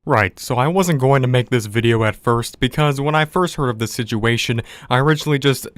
Right, so I wasn't going to make this video at first because when I first heard of this situation, I originally just,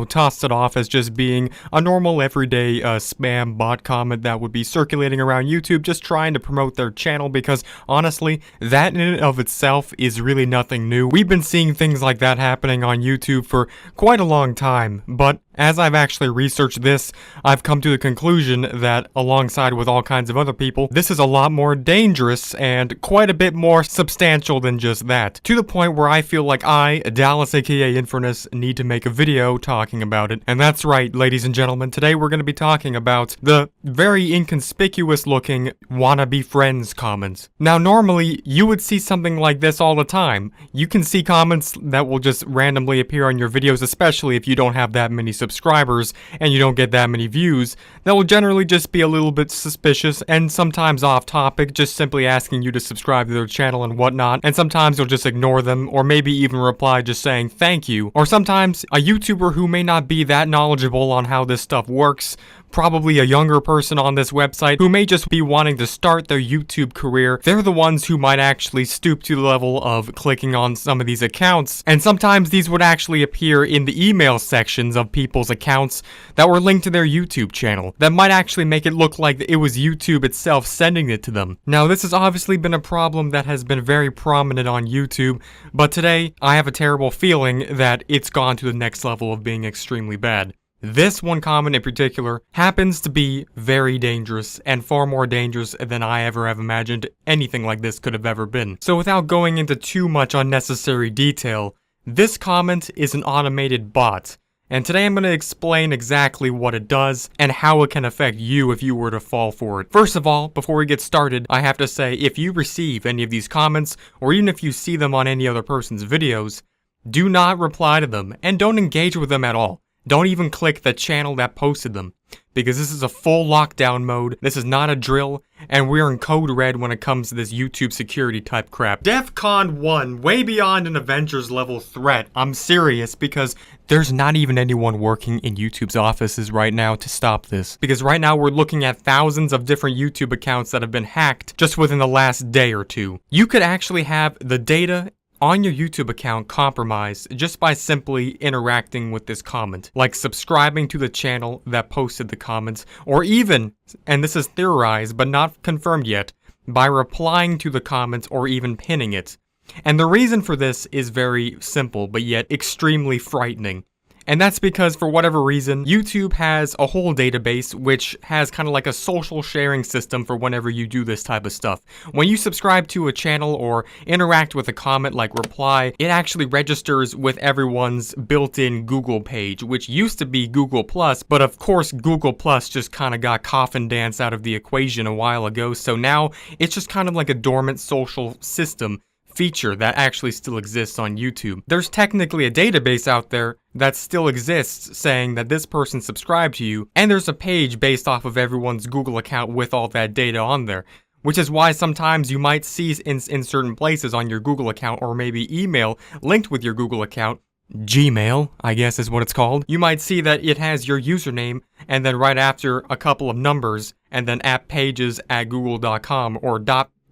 tossed it off as just being a normal everyday spam bot comment that would be circulating around YouTube just trying to promote their channel because honestly, that in and of itself is really nothing new. We've been seeing things like that happening on YouTube for quite a long time, but as I've actually researched this, I've come to the conclusion that, alongside with all kinds of other people, this is a lot more dangerous and quite a bit more substantial than just that. To the point where I feel like I, Dallas aka Infernus, need to make a video talking about it. And that's right, ladies and gentlemen, today we're going to be talking about the very inconspicuous looking wannabe friends comments. Now normally, you would see something like this all the time. You can see comments that will just randomly appear on your videos, especially if you don't have that many subscribers and you don't get that many views, that will generally just be a little bit suspicious and sometimes off topic, just simply asking you to subscribe to their channel and whatnot, and sometimes you'll just ignore them or maybe even reply just saying thank you. Or sometimes a YouTuber who may not be that knowledgeable on how this stuff works, probably a younger person on this website who may just be wanting to start their YouTube career, they're the ones who might actually stoop to the level of clicking on some of these accounts, and sometimes these would actually appear in the email sections of people's accounts that were linked to their YouTube channel. That might actually make it look like it was YouTube itself sending it to them. Now this has obviously been a problem that has been very prominent on YouTube, but today I have a terrible feeling that it's gone to the next level of being extremely bad. This one comment in particular happens to be very dangerous and far more dangerous than I ever have imagined anything like this could have ever been. So without going into too much unnecessary detail, this comment is an automated bot. And today I'm going to explain exactly what it does and how it can affect you if you were to fall for it. First of all, before we get started, I have to say if you receive any of these comments, or even if you see them on any other person's videos, do not reply to them and don't engage with them at all. Don't even click the channel that posted them, because this is a full lockdown mode, this is not a drill, and we're in code red when it comes to this YouTube security type crap. DEFCON 1, way beyond an Avengers level threat. I'm serious, because there's not even anyone working in YouTube's offices right now to stop this. Because right now we're looking at thousands of different YouTube accounts that have been hacked just within the last day or two. You could actually have the data on your YouTube account compromised just by simply interacting with this comment, like subscribing to the channel that posted the comments, or even, and this is theorized but not confirmed yet, by replying to the comments or even pinning it. And the reason for this is very simple but yet extremely frightening. And that's because, for whatever reason, YouTube has a whole database which has kind of like a social sharing system for whenever you do this type of stuff. When you subscribe to a channel or interact with a comment like reply, it actually registers with everyone's built-in Google page, which used to be Google+, but of course Google+ just kind of got coffin dance out of the equation a while ago, so now it's just kind of like a dormant social system feature that actually still exists on YouTube. There's technically a database out there that still exists saying that this person subscribed to you, and there's a page based off of everyone's Google account with all that data on there. Which is why sometimes you might see in certain places on your Google account, or maybe email linked with your Google account, Gmail, I guess is what it's called, you might see that it has your username, and then right after a couple of numbers, and then @pages@google.com or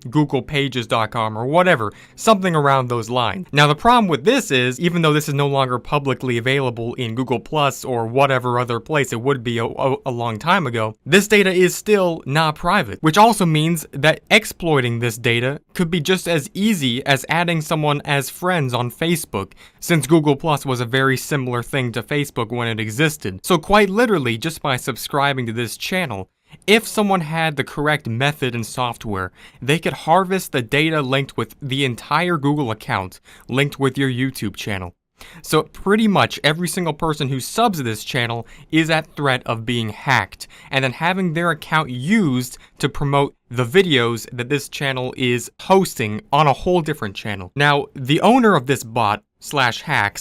googlepages.com or whatever, something around those lines. Now the problem with this is, even though this is no longer publicly available in Google Plus or whatever other place it would be a long time ago, this data is still not private, which also means that exploiting this data could be just as easy as adding someone as friends on Facebook, since Google Plus was a very similar thing to Facebook when it existed. So quite literally, just by subscribing to this channel, if someone had the correct method and software, they could harvest the data linked with the entire Google account linked with your YouTube channel. So pretty much every single person who subs to this channel is at threat of being hacked and then having their account used to promote the videos that this channel is hosting on a whole different channel. Now, the owner of this bot /hack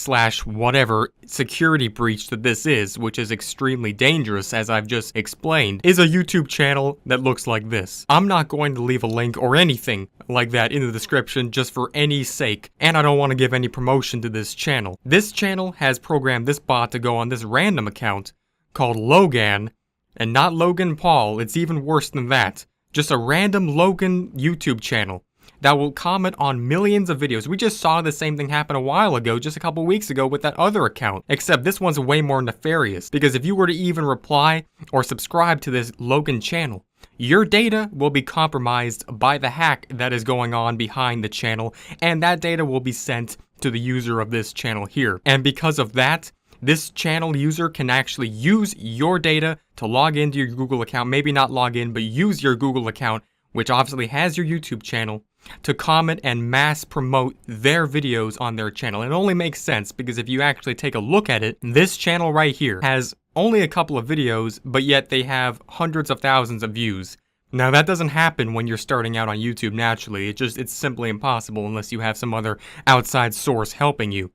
/whatever security breach that this is, which is extremely dangerous as I've just explained, is a YouTube channel that looks like this. I'm not going to leave a link or anything like that in the description just for any sake, and I don't want to give any promotion to this channel. This channel has programmed this bot to go on this random account called Logan, and not Logan Paul, it's even worse than that. Just a random Logan YouTube channel. that will comment on millions of videos. We just saw the same thing happen a while ago, just a couple weeks ago with that other account, except this one's way more nefarious, because if you were to even reply or subscribe to this Logan channel, your data will be compromised by the hack that is going on behind the channel, and that data will be sent to the user of this channel here. And because of that, this channel user can actually use your data to log into your Google account, maybe not log in, but use your Google account, which obviously has your YouTube channel, to comment and mass promote their videos on their channel. It only makes sense because if you actually take a look at it, this channel right here has only a couple of videos, but yet they have hundreds of thousands of views. Now that doesn't happen when you're starting out on YouTube naturally. It's simply impossible unless you have some other outside source helping you,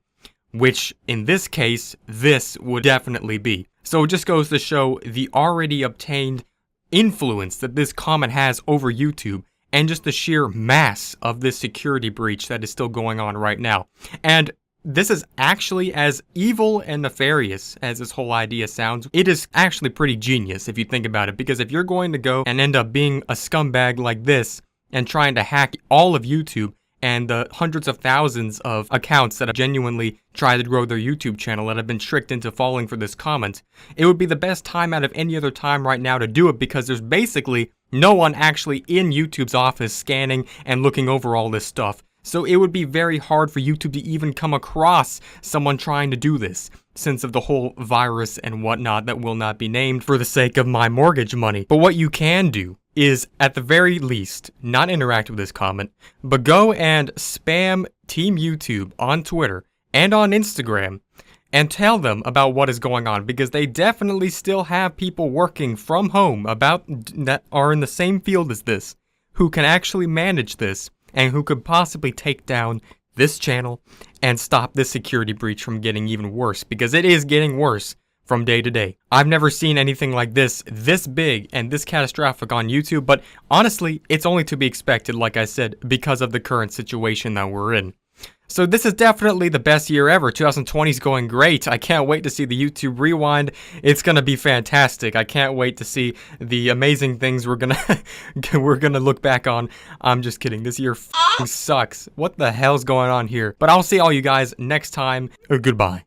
which in this case, this would definitely be. So it just goes to show the already obtained influence that this comment has over YouTube, and just the sheer mass of this security breach that is still going on right now. And this is actually as evil and nefarious as this whole idea sounds. It is actually pretty genius if you think about it, because if you're going to go and end up being a scumbag like this and trying to hack all of YouTube and the hundreds of thousands of accounts that have genuinely tried to grow their YouTube channel that have been tricked into falling for this comment, it would be the best time out of any other time right now to do it, because there's basically no one actually in YouTube's office scanning and looking over all this stuff. So it would be very hard for YouTube to even come across someone trying to do this, since of the whole virus and whatnot that will not be named for the sake of my mortgage money. But what you can do is, at the very least, not interact with this comment, but go and spam Team YouTube on Twitter and on Instagram and tell them about what is going on, because they definitely still have people working from home that are in the same field as this, who can actually manage this and who could possibly take down this channel and stop this security breach from getting even worse, because it is getting worse from day to day. I've never seen anything like this big and this catastrophic on YouTube, but honestly, it's only to be expected, like I said, because of the current situation that we're in. So this is definitely the best year ever. 2020 is going great. I can't wait to see the YouTube Rewind. It's gonna be fantastic. I can't wait to see the amazing things we're gonna look back on. I'm just kidding. This year sucks. What the hell's going on here? But I'll see all you guys next time. Goodbye.